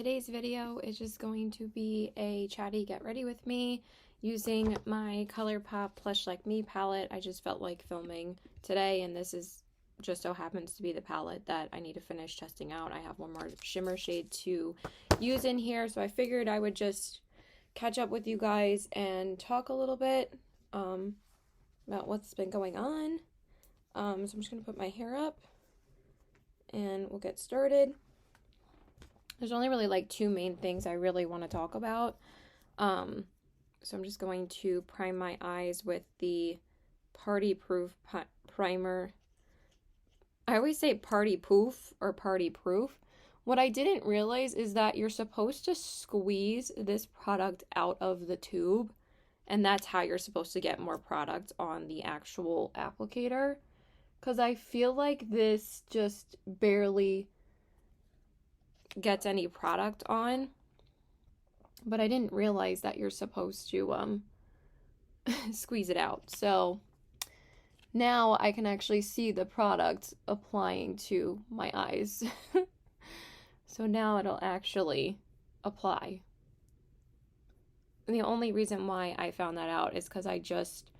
today's video is just going to be a chatty get ready with me using my Colorpop Plush Like Me palette. I just felt like filming today, and this is just so happens to be the palette that I need to finish testing out. I have one more shimmer shade to use in here, so I figured I would just catch up with you guys and talk a little bit about what's been going on. So I'm just going to put my hair up and we'll get started. There's only really like two main things I really want to talk about. So I'm just going to prime my eyes with the Party Proof primer. I always say Party Poof or Party Proof. What I didn't realize is that you're supposed to squeeze this product out of the tube, and that's how you're supposed to get more product on the actual applicator. Because I feel like this just barely gets any product on, but I didn't realize that you're supposed to squeeze it out. So now I can actually see the product applying to my eyes. So now it'll actually apply. And the only reason why I found that out is because I just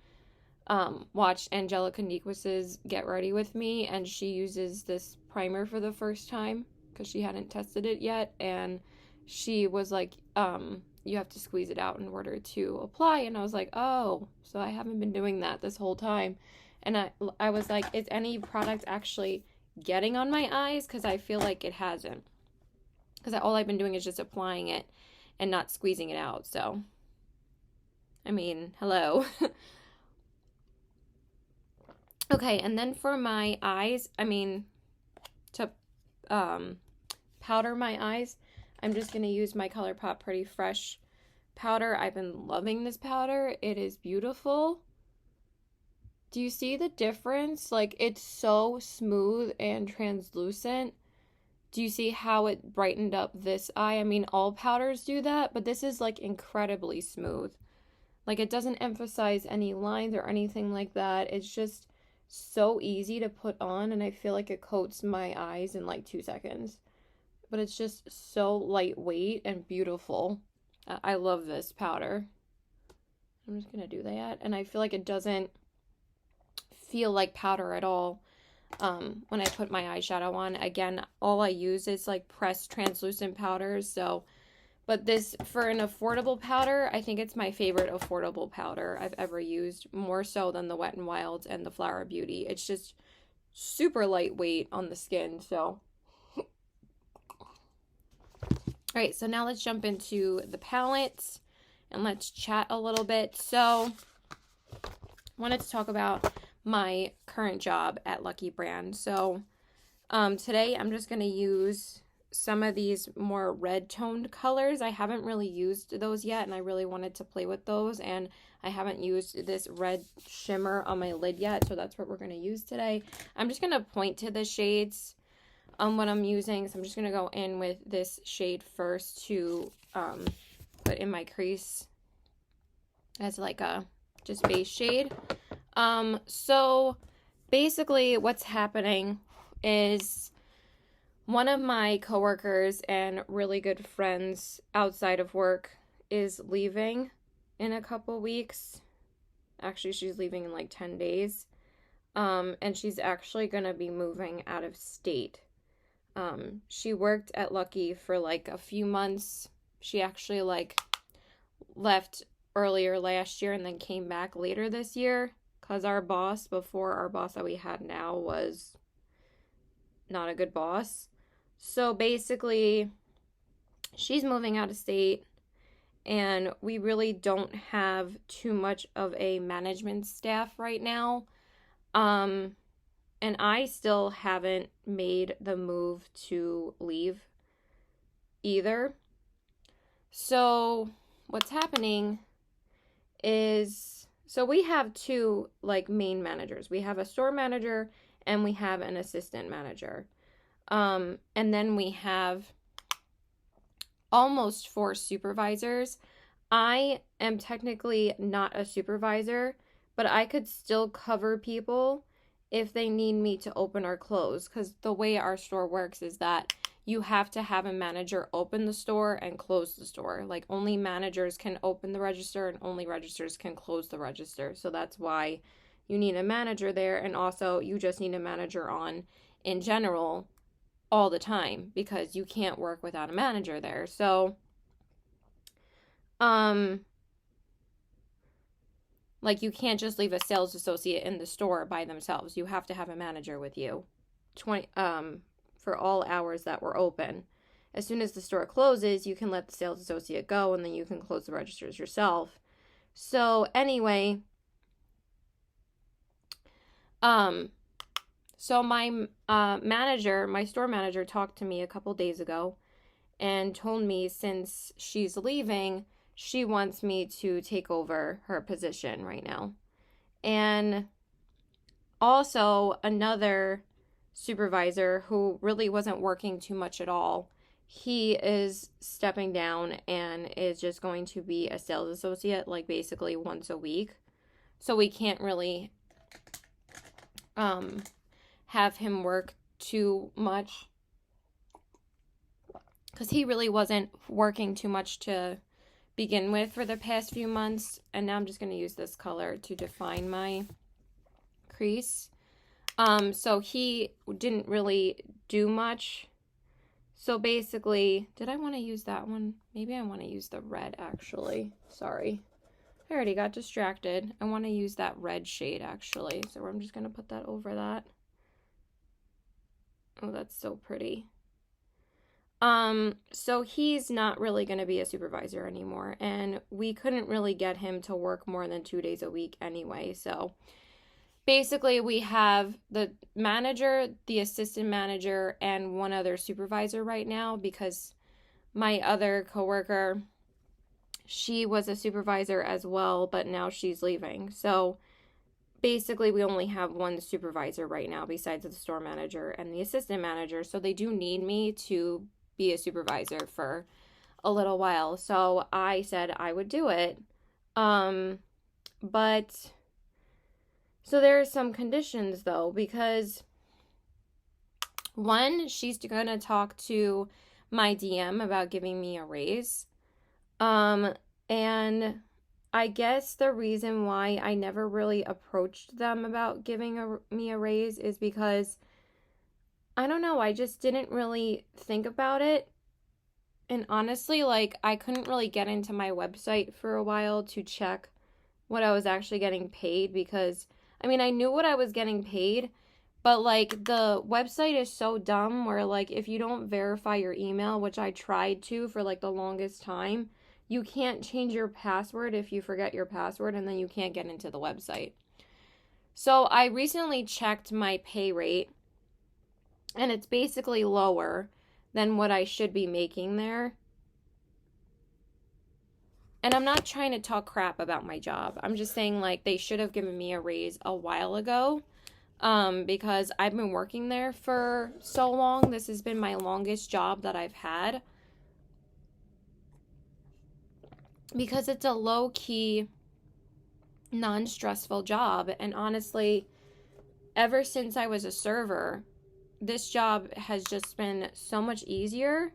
watched Angelica Niquis's Get Ready With Me, and she uses this primer for the first time because she hadn't tested it yet, and she was like, you have to squeeze it out in order to apply, and I was like, oh, so I haven't been doing that this whole time. And I was like, is any product actually getting on my eyes? Because I feel like it hasn't, because all I've been doing is just applying it and not squeezing it out. So I mean, hello. Okay, and then for my eyes, to powder my eyes, I'm just going to use my Colorpop Pretty Fresh powder. I've been loving this powder. It is beautiful. Do you see the difference? Like, it's so smooth and translucent. Do you see how it brightened up this eye? I mean, all powders do that, but this is like incredibly smooth. Like, it doesn't emphasize any lines or anything like that. It's just so easy to put on, and I feel like it coats my eyes in like 2 seconds. But it's just so lightweight and beautiful. I love this powder. I'm just gonna do that, and I feel like it doesn't feel like powder at all when I put my eyeshadow on. Again, all I use is like pressed translucent powders, so but this, for an affordable powder, I think it's my favorite affordable powder I've ever used, more so than the Wet n Wild and the Flower Beauty. It's just super lightweight on the skin, so. Alright, so now let's jump into the palette and let's chat a little bit. So, I wanted to talk about my current job at Lucky Brand. So, today I'm just going to use some of these more red toned colors. I haven't really used those yet, and I really wanted to play with those, and I haven't used this red shimmer on my lid yet, so that's what we're going to use today. I'm just going to point to the shades what I'm using, so I'm just going to go in with this shade first to put in my crease as like a just base shade. So basically what's happening is one of my coworkers and really good friends outside of work is leaving in a couple weeks. Actually, she's leaving in like 10 days. And she's actually going to be moving out of state. She worked at Lucky for like a few months. She actually like left earlier last year and then came back later this year because our boss that we had now was not a good boss. So basically, she's moving out of state, and we really don't have too much of a management staff right now. And I still haven't made the move to leave either. So what's happening is, so we have two like main managers. We have a store manager and we have an assistant manager. And then we have almost 4 supervisors. I am technically not a supervisor, but I could still cover people if they need me to open or close, because the way our store works is that you have to have a manager open the store and close the store. Like, only managers can open the register and only registers can close the register. So that's why you need a manager there. And also, you just need a manager on in general all the time because you can't work without a manager there. So, like, you can't just leave a sales associate in the store by themselves. You have to have a manager with you for all hours that were open. As soon as the store closes, you can let the sales associate go and then you can close the registers yourself. So anyway, so my manager, my store manager, talked to me a couple days ago and told me since she's leaving, she wants me to take over her position right now. And also another supervisor who really wasn't working too much at all, he is stepping down and is just going to be a sales associate, like basically once a week. So we can't really have him work too much because he really wasn't working too much to begin with for the past few months. And now I'm just going to use this color to define my crease. So he didn't really do much. So basically, did I want to use that one? Maybe I want to use the red, actually. Sorry. I already got distracted. I want to use that red shade, actually. So I'm just going to put that over that. Oh, that's so pretty. So he's not really going to be a supervisor anymore. And we couldn't really get him to work more than 2 days a week anyway. So basically, we have the manager, the assistant manager, and one other supervisor right now because my other coworker, she was a supervisor as well, but now she's leaving. So basically, we only have one supervisor right now besides the store manager and the assistant manager. So they do need me to be a supervisor for a little while. So I said I would do it. But so there are some conditions though, because one, she's going to talk to my DM about giving me a raise. And I guess the reason why I never really approached them about giving me a raise is because, I don't know, I just didn't really think about it. And honestly, like, I couldn't really get into my website for a while to check what I was actually getting paid because, I mean, I knew what I was getting paid, but, like, the website is so dumb where, like, if you don't verify your email, which I tried to for, like, the longest time, you can't change your password if you forget your password, and then you can't get into the website. So I recently checked my pay rate, and it's basically lower than what I should be making there. And I'm not trying to talk crap about my job. I'm just saying, like, they should have given me a raise a while ago. Because I've been working there for so long. This has been my longest job that I've had. Because it's a low-key, non-stressful job. And honestly, ever since I was a server, this job has just been so much easier.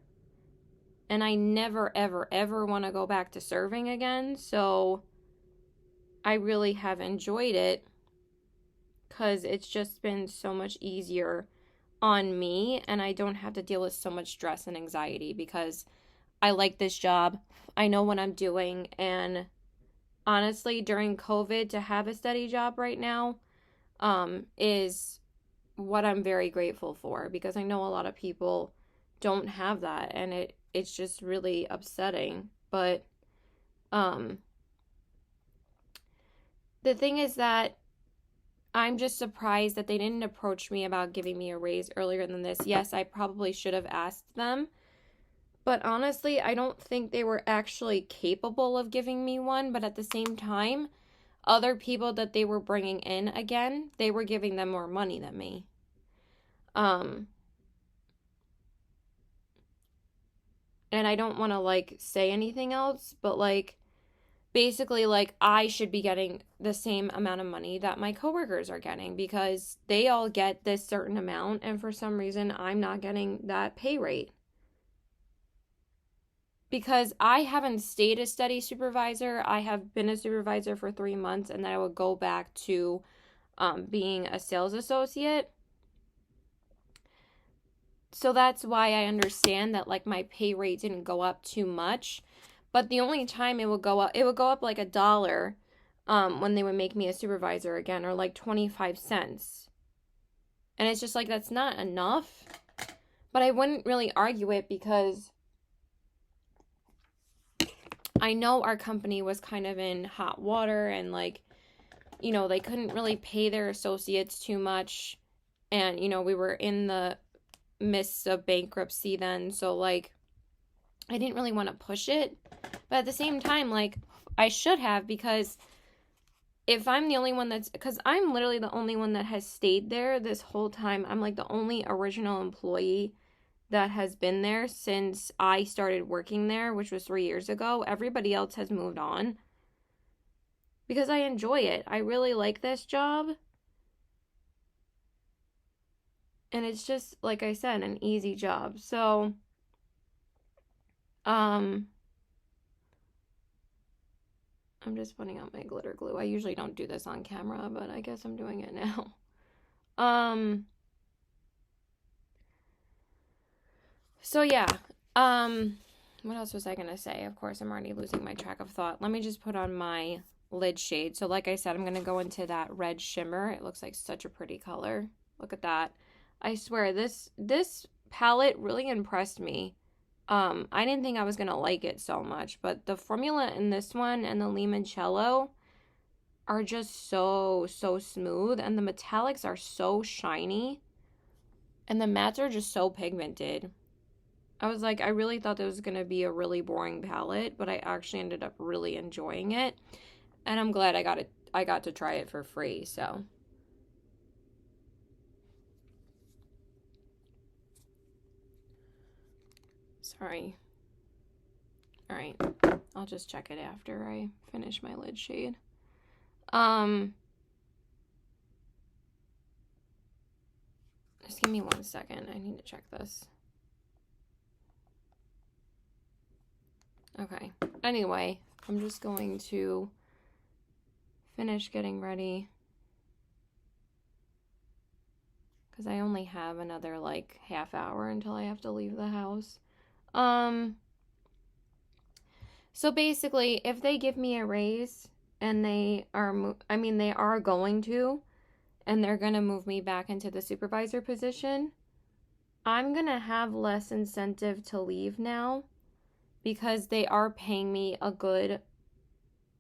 And I never, ever, ever want to go back to serving again. So I really have enjoyed it because it's just been so much easier on me. And I don't have to deal with so much stress and anxiety because I like this job. I know what I'm doing. And honestly, during COVID, to have a steady job right now is what I'm very grateful for because I know a lot of people don't have that, and it's just really upsetting. But the thing is that I'm just surprised that they didn't approach me about giving me a raise earlier than this. Yes, I probably should have asked them, but honestly, I don't think they were actually capable of giving me one. But at the same time, other people that they were bringing in again, they were giving them more money than me. And I don't want to, like, say anything else, but, like, basically, like, I should be getting the same amount of money that my coworkers are getting because they all get this certain amount, and for some reason, I'm not getting that pay rate. because I haven't stayed a steady supervisor. I have been a supervisor for 3 months, and then I would go back to being a sales associate. So that's why I understand that like my pay rate didn't go up too much. But the only time it would go up like $1 when they would make me a supervisor again, or like 25 cents. And it's just like, that's not enough. But I wouldn't really argue it because I know our company was kind of in hot water, and like, you know, they couldn't really pay their associates too much. And, you know, we were in the midst of bankruptcy then. So like, I didn't really want to push it. But at the same time, like, I should have, because if I'm the only one because I'm literally the only one that has stayed there this whole time. I'm like the only original employee that has been there since I started working there, which was 3 years ago. Everybody else has moved on because I enjoy it. I really like this job. And it's just, like I said, an easy job. So, I'm just putting out my glitter glue. I usually don't do this on camera, but I guess I'm doing it now. So yeah. What else was I gonna say? Of course, I'm already losing my track of thought. Let me just put on my lid shade. So like I said, I'm gonna go into that red shimmer. It looks like such a pretty color. Look at that. I swear, this palette really impressed me. I didn't think I was gonna like it so much, but the formula in this one and the limoncello are just so smooth, and the metallics are so shiny, and the mattes are just so pigmented. I was like, I really thought this was gonna be a really boring palette, but I actually ended up really enjoying it, and I'm glad I got to try it for free. So sorry. All right, I'll just check it after I finish my lid shade. Just give me 1 second. I need to check this. Okay. Anyway, I'm just going to finish getting ready because I only have another like half hour until I have to leave the house. So basically, if they give me a raise, and they are going to, and they're going to move me back into the supervisor position, I'm going to have less incentive to leave now, because they are paying me a good,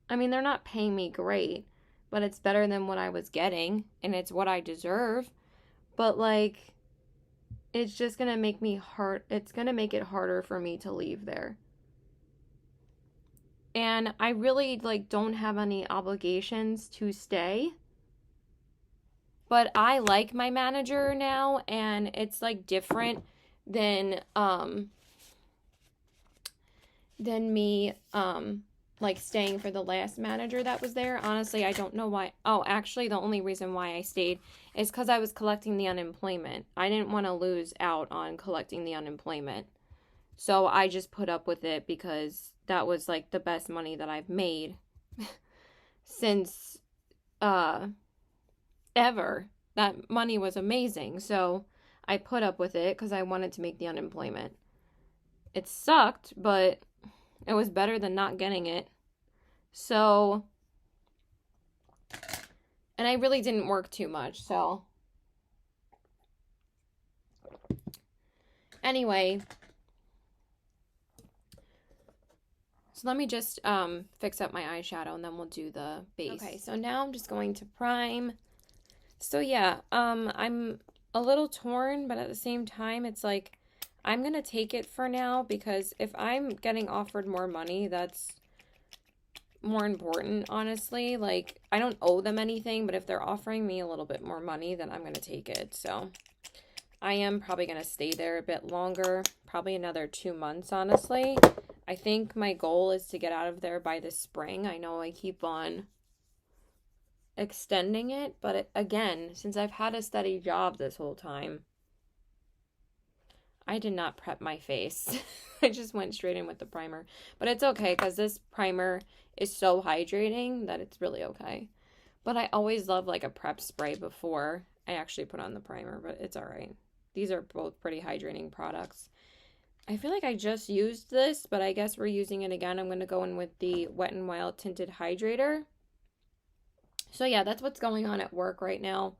they're not paying me great, but it's better than what I was getting, and it's what I deserve. But like, it's just going to make it's going to make it harder for me to leave there. And I really like don't have any obligations to stay. But I like my manager now, and it's like different than me like staying for the last manager that was there. Honestly, I don't know why. Oh, actually, the only reason why I stayed is because I was collecting the unemployment. I didn't want to lose out on collecting the unemployment. So I just put up with it because that was like the best money that I've made since ever. That money was amazing. So I put up with it because I wanted to make the unemployment. It sucked, but it was better than not getting it. So, and I really didn't work too much. So anyway, so let me just fix up my eyeshadow, and then we'll do the base. Okay, so now I'm just going to prime. So yeah, I'm a little torn, but at the same time, it's like, I'm going to take it for now, because if I'm getting offered more money, that's more important, honestly. Like, I don't owe them anything, but if they're offering me a little bit more money, then I'm going to take it. So I am probably going to stay there a bit longer, probably another 2 months, honestly. I think my goal is to get out of there by the spring. I know I keep on extending it, but again, since I've had a steady job this whole time, I did not prep my face. I just went straight in with the primer. But it's okay because this primer is so hydrating that it's really okay. But I always love like a prep spray before I actually put on the primer, but it's all right. These are both pretty hydrating products. I feel like I just used this, but I guess we're using it again. I'm going to go in with the Wet n Wild Tinted Hydrator. So yeah, that's what's going on at work right now.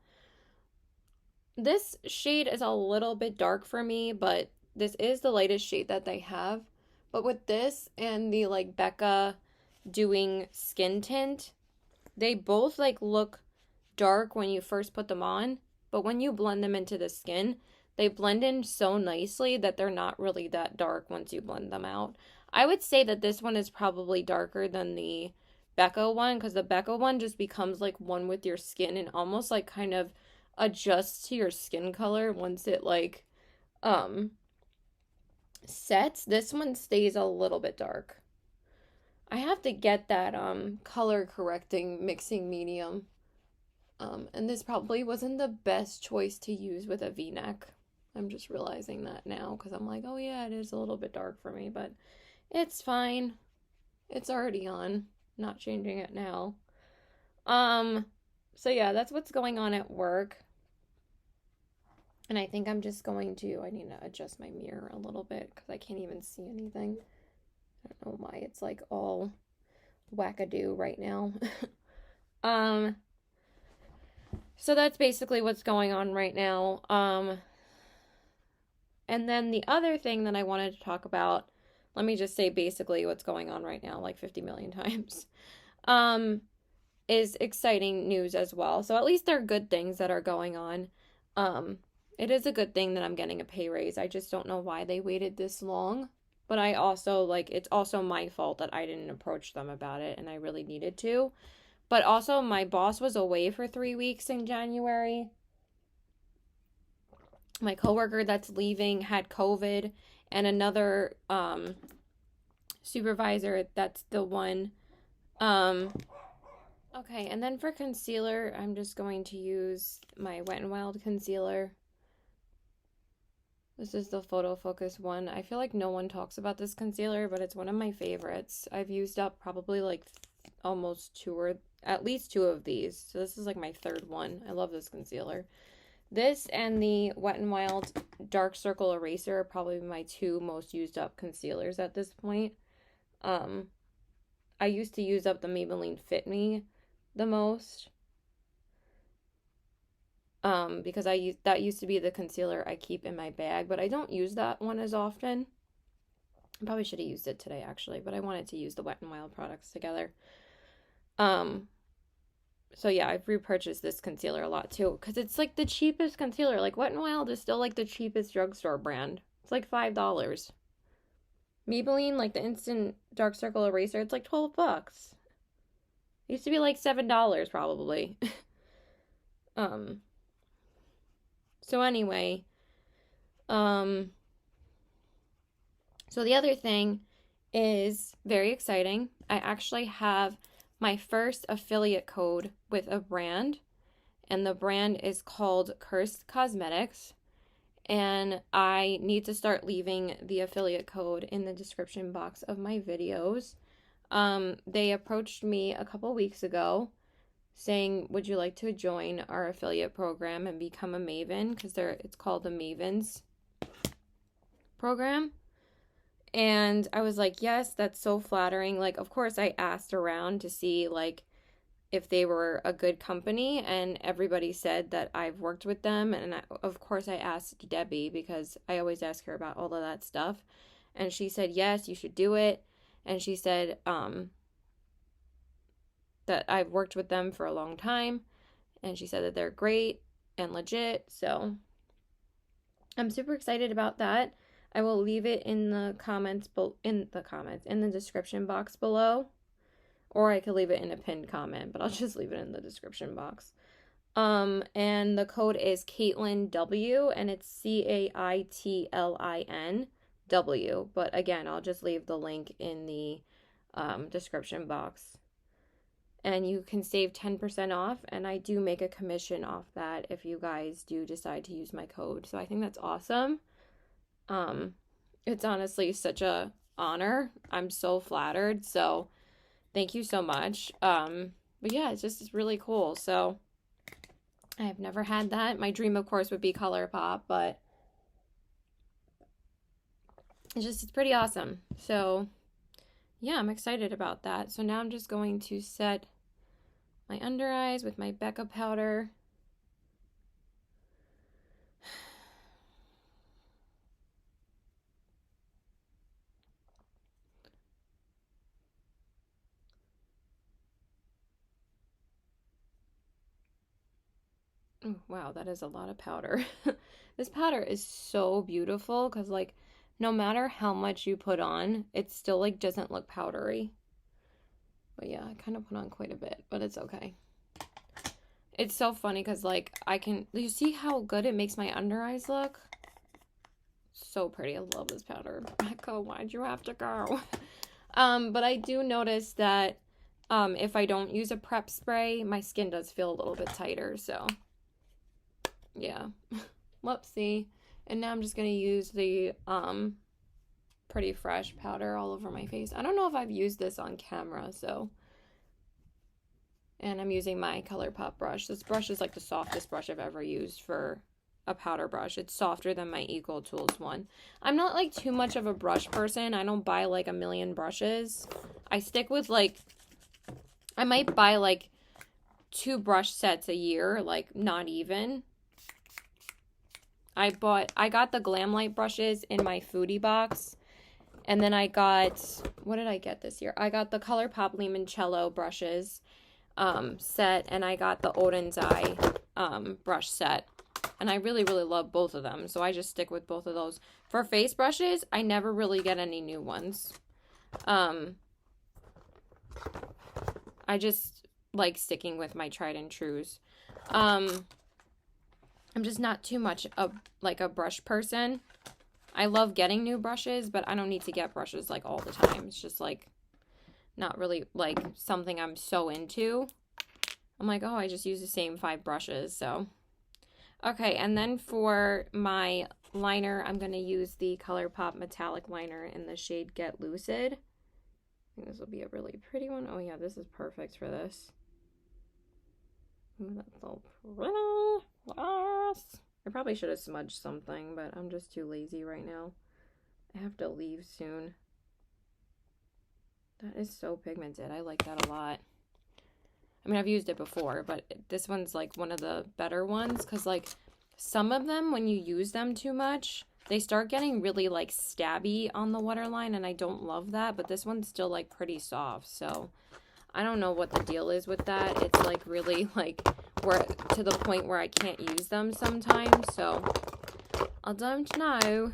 This shade is a little bit dark for me, but this is the lightest shade that they have. But with this and the like Becca doing skin tint, they both like look dark when you first put them on, but when you blend them into the skin, they blend in so nicely that they're not really that dark once you blend them out. I would say that this one is probably darker than the Becca one, because the Becca one just becomes like one with your skin and almost like kind of adjusts to your skin color once it like sets. This one stays a little bit dark. I have to get that color correcting mixing medium. And this probably wasn't the best choice to use with a V-neck. I'm just realizing that now because I'm like, oh yeah, it is a little bit dark for me, but it's fine. It's already on. Not changing it now. So yeah, that's what's going on at work. And I think I'm just going to, I need to adjust my mirror a little bit because I can't even see anything. I don't know why it's like all wackadoo right now. So that's basically what's going on right now. And then the other thing that I wanted to talk about, let me just say basically what's going on right now, like 50 million times, is exciting news as well. So at least there are good things that are going on. It is a good thing that I'm getting a pay raise. I just don't know why they waited this long. But I also, like, it's also my fault that I didn't approach them about it, and I really needed to. But also, my boss was away for 3 weeks in January. My coworker that's leaving had COVID, and another supervisor, that's the one. Okay, and then for concealer, I'm just going to use my Wet n Wild concealer. This is the Photo Focus one. I feel like no one talks about this concealer, but it's one of my favorites. I've used up probably like almost at least two of these. So this is like my third one. I love this concealer. This and the Wet n Wild Dark Circle Eraser are probably my two most used up concealers at this point. I used to use up the Maybelline Fit Me the most. Because that used to be the concealer I keep in my bag, but I don't use that one as often. I probably should have used it today actually, but I wanted to use the Wet n Wild products together. So yeah, I've repurchased this concealer a lot too, because it's like the cheapest concealer. Like Wet n Wild is still like the cheapest drugstore brand. It's like $5. Maybelline, like the Instant Dark Circle Eraser, it's like $12. It used to be like $7 probably. So anyway, so the other thing is very exciting. I actually have my first affiliate code with a brand, and the brand is called Cursed Cosmetics, and I need to start leaving the affiliate code in the description box of my videos. They approached me a couple weeks ago saying, would you like to join our affiliate program and become a Maven? Because it's called the Mavens program. And I was like, yes, that's so flattering. Like, of course, I asked around to see, like, if they were a good company, and everybody said that I've worked with them. And of course, I asked Debbie, because I always ask her about all of that stuff. And she said, yes, you should do it. And she said, that I've worked with them for a long time, and she said that they're great and legit, so I'm super excited about that. I will leave it in the in the description box below, or I could leave it in a pinned comment, but I'll just leave it in the description box. And the code is Caitlin W, and it's CAITLIN W, but again, I'll just leave the link in the description box. And you can save 10% off, and I do make a commission off that if you guys do decide to use my code. So I think that's awesome. It's honestly such a honor. I'm so flattered. So thank you so much. But yeah, it's really cool. So I've never had that. My dream, of course, would be Colorpop, but it's pretty awesome. So yeah, I'm excited about that. So now I'm just going to set my under eyes with my Becca powder. Oh, wow, that is a lot of powder. This powder is so beautiful because, like, no matter how much you put on, it still, like, doesn't look powdery. But yeah, I kind of put on quite a bit, but it's okay. It's so funny because, like, you see how good it makes my under eyes look? So pretty. I love this powder. Becca, why'd you have to go? But I do notice that if I don't use a prep spray, my skin does feel a little bit tighter, so yeah. Whoopsie. And now I'm just going to use the Pretty Fresh powder all over my face. I don't know if I've used this on camera, so. And I'm using my Colorpop brush. This brush is like the softest brush I've ever used for a powder brush. It's softer than my Eco Tools one. I'm not like too much of a brush person. I don't buy like a million brushes. I stick with like, I might buy like 2 brush sets a year, like not even. I got the Glam Light brushes in my foodie box. And then I got, what did I get this year? I got the Colorpop Limoncello brushes set, and I got the Odin's Eye brush set. And I really, really love both of them, so I just stick with both of those. For face brushes, I never really get any new ones. I just like sticking with my tried and trues. I'm just not too much of like a brush person. I love getting new brushes, but I don't need to get brushes like all the time. It's just like not really like something I'm so into. I'm like, oh, I just use the same 5 brushes, so. Okay, and then for my liner, I'm going to use the Colorpop Metallic Liner in the shade Get Lucid. I think this will be a really pretty one. Oh yeah, this is perfect for this. Ooh, that's all pretty. Yes. I probably should have smudged something, but I'm just too lazy right now. I have to leave soon. That is so pigmented. I like that a lot. I mean, I've used it before, but this one's like one of the better ones because like some of them, when you use them too much, they start getting really like stabby on the waterline, and I don't love that, but this one's still like pretty soft, so I don't know what the deal is with that. It's like really like to the point where I can't use them sometimes, so I don't know.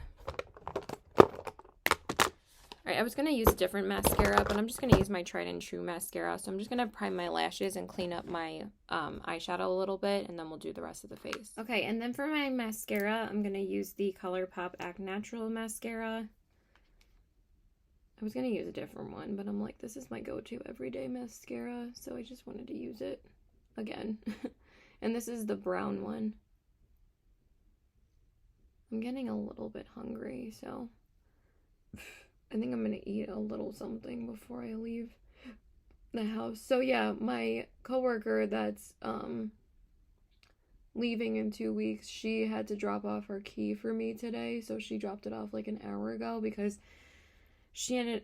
Alright, I was going to use a different mascara, but I'm just going to use my tried and true mascara. So I'm just going to prime my lashes and clean up my eyeshadow a little bit, and then we'll do the rest of the face. Okay, and then for my mascara, I'm going to use the Colourpop Act Natural mascara. I was going to use a different one, but I'm like, this is my go-to everyday mascara, so I just wanted to use it again. And this is the brown one. I'm getting a little bit hungry, so I think I'm going to eat a little something before I leave the house. So yeah, my coworker that's leaving in 2 weeks, she had to drop off her key for me today, so she dropped it off like an hour ago because she ended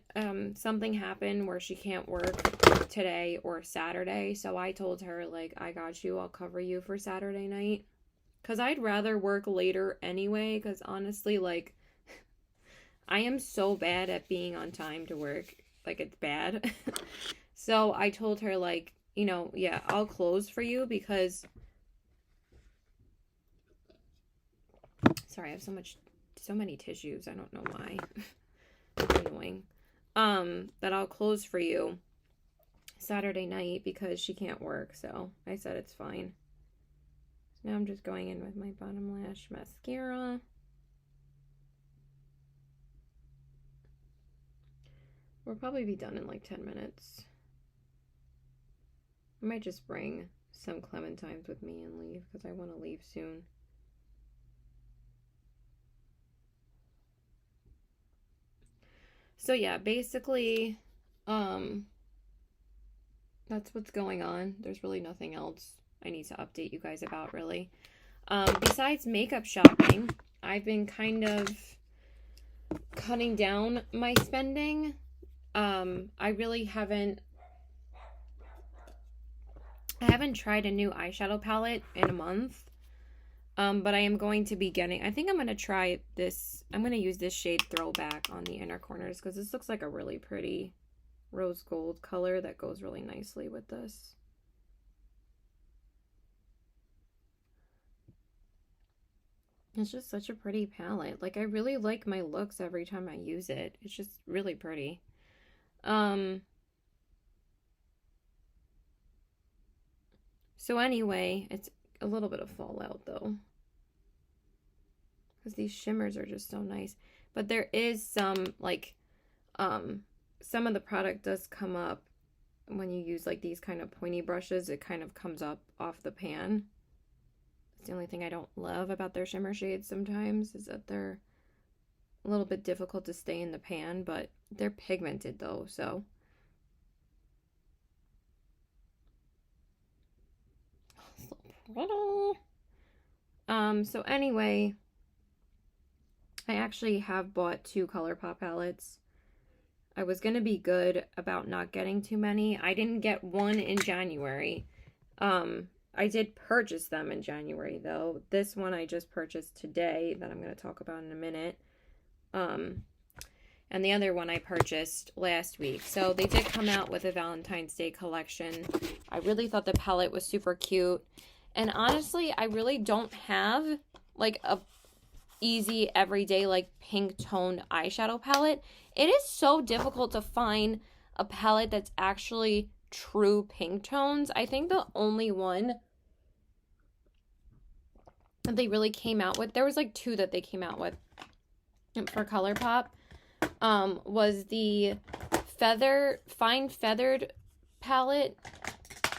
something happened where she can't work today or Saturday. So I told her, like, I got you, I'll cover you for Saturday night, because I'd rather work later anyway, because honestly, like, I am so bad at being on time to work. Like, it's bad. So I told her, like, you know, yeah, I'll close for you because, sorry, I have so many tissues. I don't know why. Annoying. That I'll close for you Saturday night because she can't work. So I said it's fine. So now I'm just going in with my bottom lash mascara. We'll probably be done in like 10 minutes. I might just bring some clementines with me and leave because I want to leave soon. So yeah, basically, that's what's going on. There's really nothing else I need to update you guys about, really. Besides makeup shopping, I've been kind of cutting down my spending. I really haven't tried a new eyeshadow palette in a month. But I am going to be getting, I think I'm going to try this. I'm going to use this shade Throwback on the inner corners because this looks like a really pretty rose gold color that goes really nicely with this. It's just such a pretty palette. Like, I really like my looks every time I use it. It's just really pretty. So anyway, it's a little bit of fallout though, because these shimmers are just so nice. But there is some, like, some of the product does come up when you use like these kind of pointy brushes. It kind of comes up off the pan. It's the only thing I don't love about their shimmer shades sometimes, is that they're a little bit difficult to stay in the pan, but they're pigmented though, so. So pretty. So anyway, I actually have bought 2 Colourpop palettes. I was going to be good about not getting too many. I didn't get one in January. I did purchase them in January, though. This one I just purchased today that I'm going to talk about in a minute. And the other one I purchased last week. So they did come out with a Valentine's Day collection. I really thought the palette was super cute. And honestly, I really don't have like a easy everyday like pink toned eyeshadow palette. It is so difficult to find a palette that's actually true pink tones. I think the only one that they really came out with, there was like 2 that they came out with for Colourpop, was the fine feathered palette.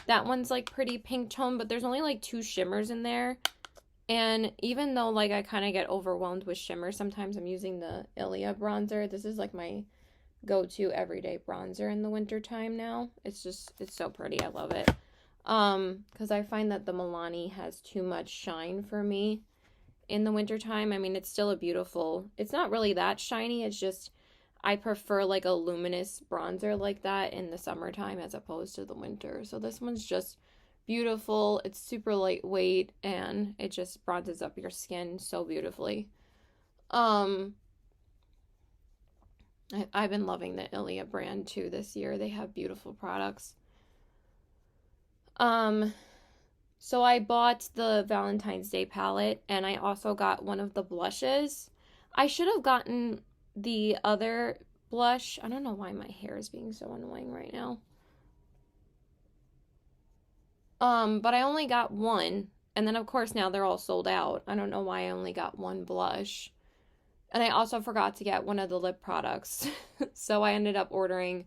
That one's like pretty pink tone, but there's only like 2 shimmers in there. And even though like I kind of get overwhelmed with shimmer, sometimes I'm using the Ilia Bronzer. This is like my go-to everyday bronzer in the winter time now. It's so pretty. I love it. Because I find that the Milani has too much shine for me in the winter time. I mean, it's still a beautiful, it's not really that shiny. It's just, I prefer like a luminous bronzer like that in the summertime as opposed to the winter. So this one's just beautiful. It's super lightweight and it just bronzes up your skin so beautifully. I've been loving the Ilia brand too this year. They have beautiful products. So I bought the Valentine's Day palette and I also got one of the blushes. I should have gotten the other blush. I don't know why my hair is being so annoying right now. But I only got one. And then, of course, now they're all sold out. I don't know why I only got one blush. And I also forgot to get one of the lip products. So I ended up ordering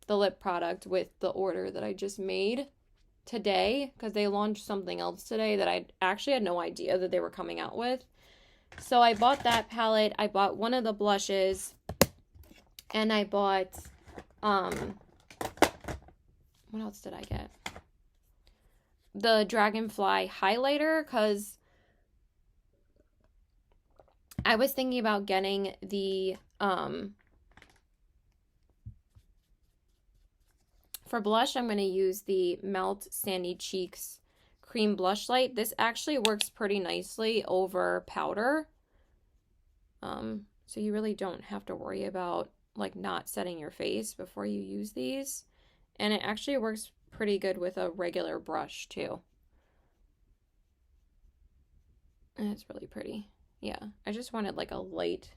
the lip product with the order that I just made today, because they launched something else today that I actually had no idea that they were coming out with. So I bought that palette. I bought one of the blushes. And I bought, what else did I get? The Dragonfly highlighter, because I was thinking about getting the, for blush, I'm going to use the Melt Sandy Cheeks Cream Blush Light. This actually works pretty nicely over powder. So you really don't have to worry about like not setting your face before you use these. And it actually works pretty good with a regular brush too. And it's really pretty. Yeah, I just wanted like a light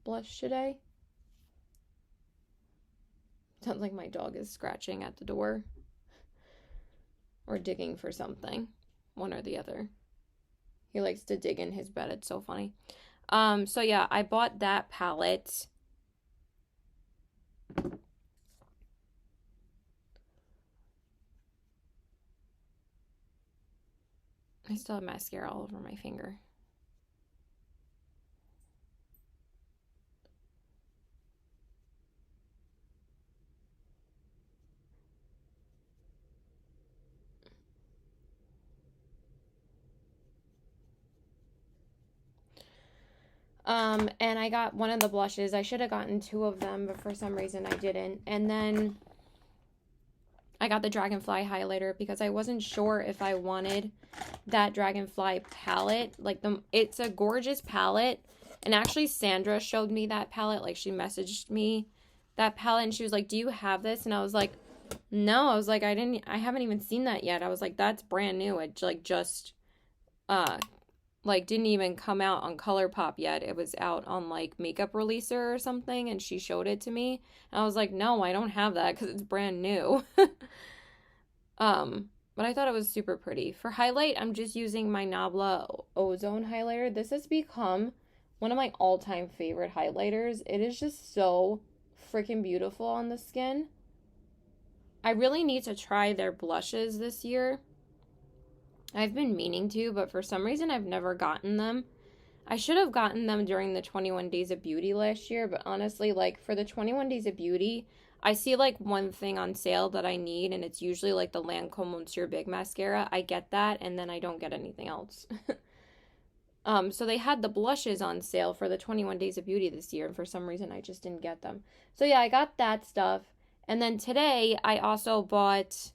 blush today. Sounds like my dog is scratching at the door or digging for something, one or the other. He likes to dig in his bed. It's so funny. So yeah, I bought that palette. I still have mascara all over my finger. And I got one of the blushes. I should have gotten 2 of them, but for some reason I didn't. And then I got the Dragonfly highlighter because I wasn't sure if I wanted that Dragonfly palette. Like, it's a gorgeous palette. And actually, Sandra showed me that palette. Like, she messaged me that palette, and she was like, do you have this? And I was like, no. I was like, I haven't even seen that yet. I was like, that's brand new. It, like, just, didn't even come out on Colorpop yet. It was out on, like, Makeup Releaser or something, and she showed it to me. And I was like, no, I don't have that because it's brand new. But I thought it was super pretty. For highlight, I'm just using my Nabla Ozone highlighter. This has become one of my all-time favorite highlighters. It is just so freaking beautiful on the skin. I really need to try their blushes this year. I've been meaning to, but for some reason I've never gotten them. I should have gotten them during the 21 Days of Beauty last year, but honestly, like, for the 21 Days of Beauty, I see, like, one thing on sale that I need, and it's usually, like, the Lancome Monsieur Big Mascara. I get that, and then I don't get anything else. So they had the blushes on sale for the 21 Days of Beauty this year, and for some reason I just didn't get them. So yeah, I got that stuff. And then today, I also bought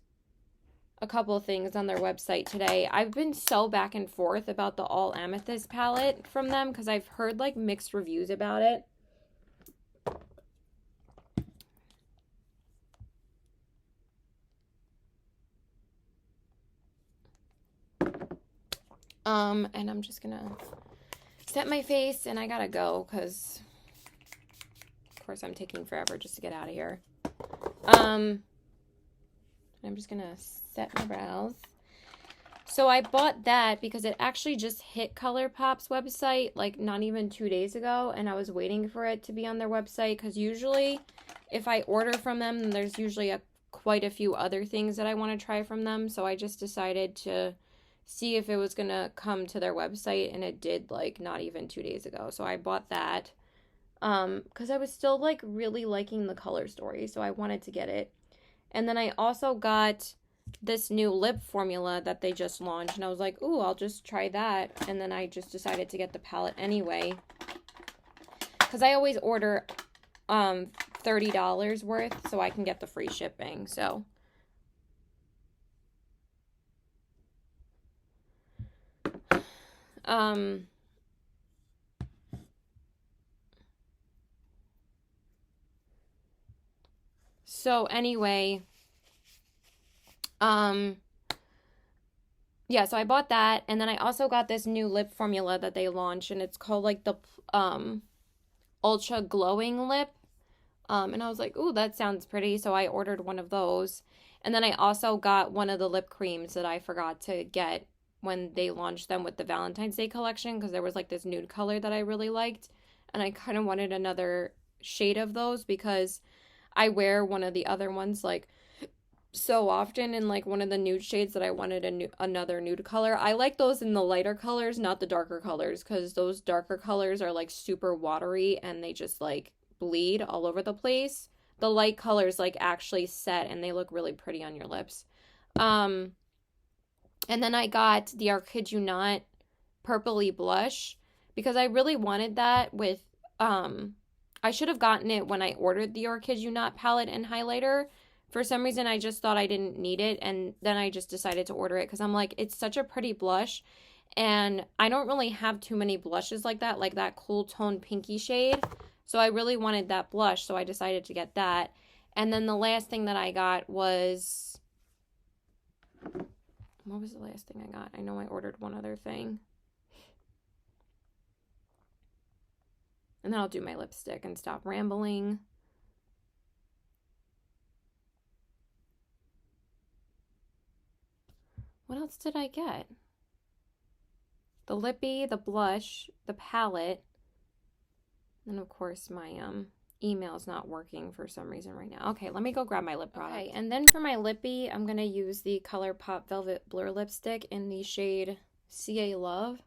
a couple of things on their website today. I've been so back and forth about the All Amethyst palette from them because I've heard, like, mixed reviews about it. And I'm just gonna set my face, and I gotta go because, of course, I'm taking forever just to get out of here. I'm just gonna set my brows. So I bought that because it actually just hit Colourpop's website, like, not even 2 days ago, and I was waiting for it to be on their website because usually if I order from them, then there's usually quite a few other things that I want to try from them. So I just decided to see if it was going to come to their website, and it did, like, not even 2 days ago. So I bought that because I was still, like, really liking the color story, so I wanted to get it. And then I also got this new lip formula that they just launched, and I was like, ooh, I'll just try that. And then I just decided to get the palette anyway because I always order $30 worth so I can get the free shipping. So anyway, yeah, so I bought that, and then I also got this new lip formula that they launched, and it's called, like, the Ultra Glowing Lip. And I was like, ooh, that sounds pretty, so I ordered one of those. And then I also got one of the lip creams that I forgot to get when they launched them with the Valentine's Day collection, because there was, like, this nude color that I really liked, and I kind of wanted another shade of those because I wear one of the other ones, like, so often in, like, one of the nude shades that I wanted another nude color. I like those in the lighter colors, not the darker colors, because those darker colors are, like, super watery and they just, like, bleed all over the place. The light colors, like, actually set and they look really pretty on your lips. And then I got the I Kid You Not purpley blush because I really wanted that with I should have gotten it when I ordered the I Kid You Not palette and highlighter. For some reason, I just thought I didn't need it, and then I just decided to order it because I'm like, it's such a pretty blush, and I don't really have too many blushes like that cool tone pinky shade, so I really wanted that blush, so I decided to get that. And then the last thing that I got was, what was the last thing I got? I know I ordered one other thing. And then I'll do my lipstick and stop rambling. What else did I get? The lippy, the blush, the palette, and of course my email is not working for some reason right now. Okay, let me go grab my lip product. Okay, and then for my lippy, I'm going to use the Colourpop Velvet Blur lipstick in the shade CA Love.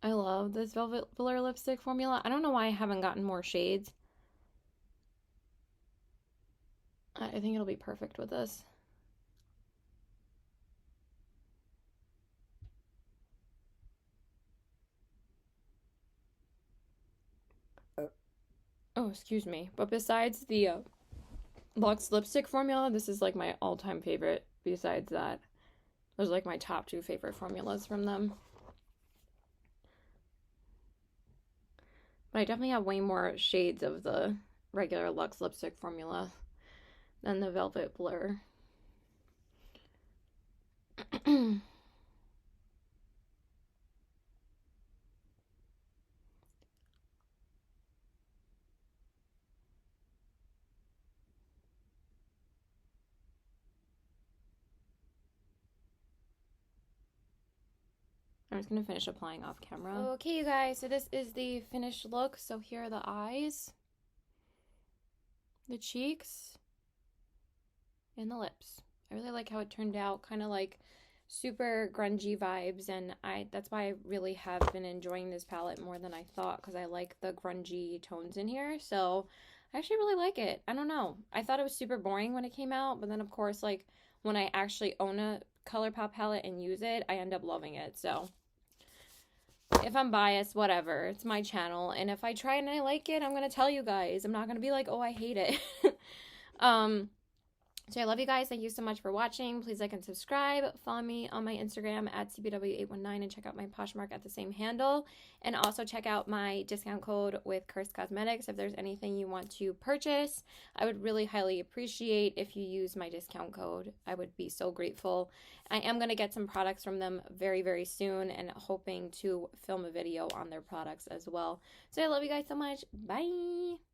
I love this Velvet Blur lipstick formula. I don't know why I haven't gotten more shades. I think it'll be perfect with this. Oh, excuse me. But besides the Luxe lipstick formula, this is like my all-time favorite. Besides that, those are like my top 2 favorite formulas from them. But I definitely have way more shades of the regular Luxe lipstick formula than the Velvet Blur. I'm just going to finish applying off camera. Okay, you guys, so this is the finished look. So here are the eyes, the cheeks, and the lips. I really like how it turned out, kind of like super grungy vibes, and that's why I really have been enjoying this palette more than I thought, because I like the grungy tones in here. So I actually really like it. I don't know. I thought it was super boring when it came out, but then of course, like when I actually own a Colourpop palette and use it, I end up loving it. So if I'm biased, whatever. It's my channel, and if I try and I like it, I'm gonna tell you guys. I'm not gonna be like, oh, I hate it. So I love you guys. Thank you so much for watching. Please like and subscribe. Follow me on my Instagram at cbw819 and check out my Poshmark at the same handle. And also check out my discount code with Cursed Cosmetics if there's anything you want to purchase. I would really highly appreciate if you use my discount code. I would be so grateful. I am going to get some products from them very, very soon and hoping to film a video on their products as well. So I love you guys so much. Bye!